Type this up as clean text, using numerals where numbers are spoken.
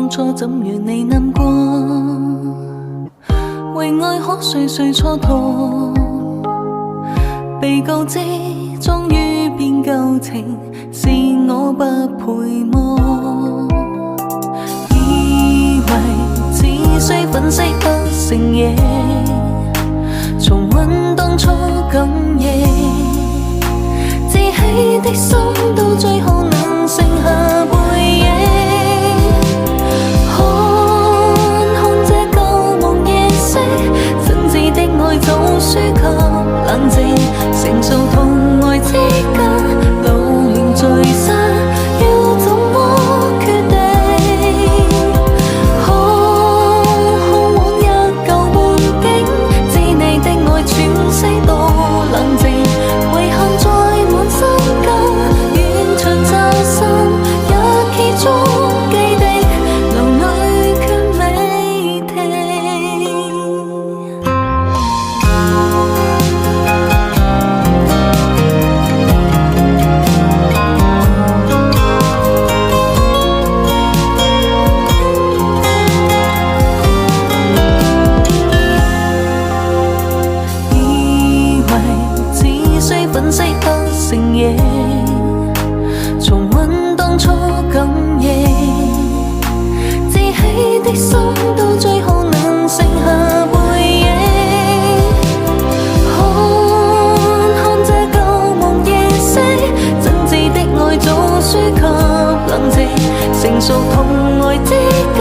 當初怎讓你難過？為愛可誰蹉跎？被告知終於變舊情，是我不配麼？以為只需粉飾不成嘢，重溫當初感應，志氣的心到最後能剩下背影。看這舊夢夜色，真摯的愛早輸給冷靜，成熟同愛之間，老練聚散，要怎麼決定？看往日舊夢境，知你的愛喘息多冷靜，遺憾在滿心間，遠長就心，一記中既定，流淚卻未停。以為只需粉飾不成嘢，重溫當初感應，志氣的心到最後能剩下背影。看這舊夢夜色，真摯的愛早輸給冷靜，成熟同愛之間，